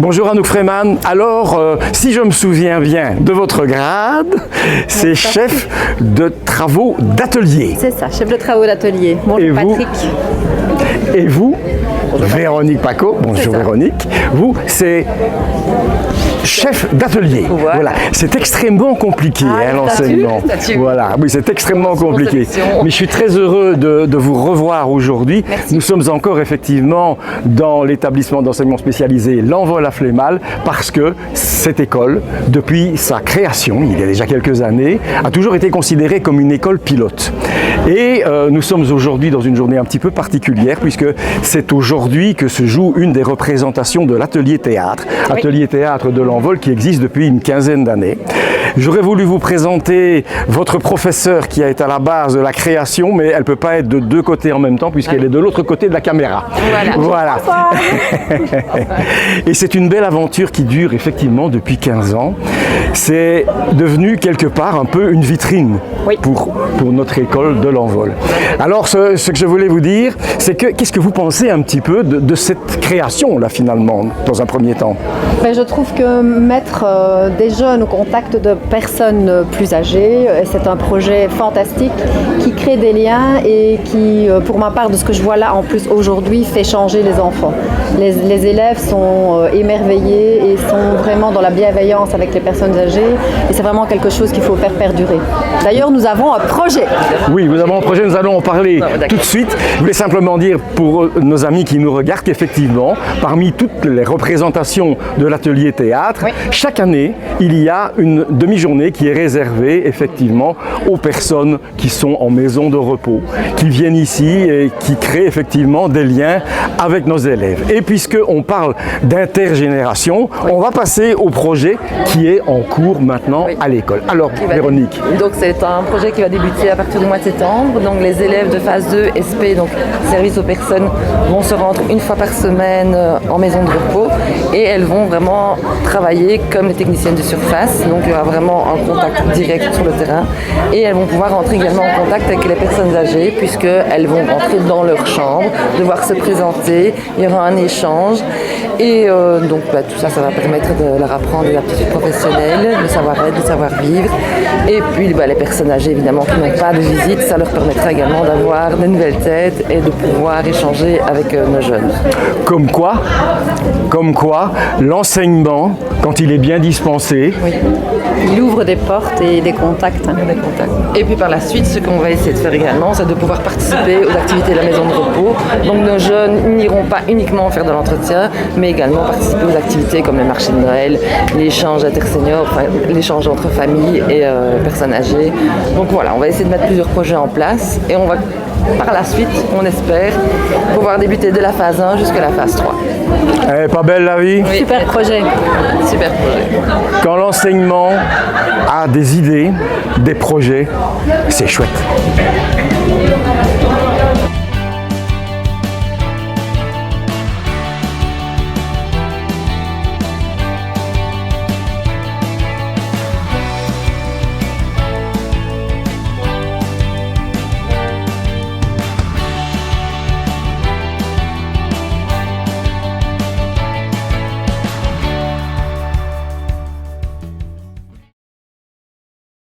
Bonjour Anouk Freeman. Alors, si je me souviens bien de votre grade, c'est chef de travaux d'atelier. C'est ça, chef de travaux d'atelier. Bonjour Patrick. Et vous, Véronique Paco, bonjour Véronique, vous, c'est chef d'atelier. Voilà. C'est extrêmement compliqué, l'enseignement. Voilà, oui, c'est extrêmement compliqué. Mais je suis très heureux de vous revoir aujourd'hui. Nous sommes encore effectivement dans l'établissement d'enseignement spécialisé L'Envol à Flémal parce que cette école, depuis sa création, il y a déjà quelques années, a toujours été considérée comme une école pilote. Et nous sommes aujourd'hui dans une journée un petit peu particulière puisque c'est aujourd'hui que se joue une des représentations de l'atelier théâtre, atelier théâtre de L'Envol qui existe depuis une quinzaine d'années. J'aurais voulu vous présenter votre professeure qui a été à la base de la création, mais elle ne peut pas être de deux côtés en même temps puisqu'elle est de l'autre côté de la caméra. Voilà. Et c'est une belle aventure qui dure effectivement depuis 15 ans. C'est devenu quelque part un peu une vitrine pour notre école de L'Envol. Alors ce que je voulais vous dire, c'est que qu'est-ce que vous pensez un petit peu de cette création là finalement, dans un premier temps? Je trouve que mettre des jeunes au contact de personnes plus âgées, c'est un projet fantastique qui crée des liens et qui, pour ma part, de ce que je vois là en plus aujourd'hui, fait changer les enfants. Les élèves sont émerveillés et sont vraiment dans la bienveillance avec les personnes âgées et c'est vraiment quelque chose qu'il faut faire perdurer. D'ailleurs, nous avons un projet. Oui, nous avons un projet, nous allons en parler tout de suite. Je voulais simplement dire pour nos amis qui nous regardent qu'effectivement, parmi toutes les représentations de l'atelier théâtre, chaque année, il y a une demi-journée qui est réservée effectivement aux personnes qui sont en maison de repos, qui viennent ici et qui créent effectivement des liens avec nos élèves. Et puisqu'on parle d'intergénération, on va passer au projet qui est en cours maintenant à l'école. Alors, Véronique. Donc c'est un projet qui va débuter à partir du mois de septembre. Donc les élèves de phase 2 SP, donc service aux personnes, vont se rendre une fois par semaine en maison de repos et elles vont vraiment travailler comme les techniciennes de surface. Donc il y aura vraiment un contact direct sur le terrain et elles vont pouvoir rentrer également en contact avec les personnes âgées puisqu'elles vont rentrer dans leur chambre, devoir se présenter, il y aura un échange et donc tout ça, ça va permettre de leur apprendre des aptitudes professionnelles, le savoir-être, le savoir-vivre et puis les personnes âgées évidemment qui n'ont pas de visite, ça leur permettra également d'avoir des nouvelles têtes et de pouvoir échanger avec nos jeunes. Comme quoi, l'enseignement, quand il est bien dispensé, il ouvre des portes et des contacts. Et puis par la suite, ce qu'on va essayer de faire également, c'est de pouvoir participer aux activités de la maison de repos. Donc nos jeunes n'iront pas uniquement faire de l'entretien, mais également participer aux activités comme les marchés de Noël, l'échange interseniors, l'échange entre familles et personnes âgées. Donc voilà, on va essayer de mettre plusieurs projets en place et on va par la suite, on espère, pouvoir débuter de la phase 1 jusqu'à la phase 3. Elle est pas belle la vie? Oui. Super projet. Super projet. Quand l'enseignement a des idées, des projets, c'est chouette.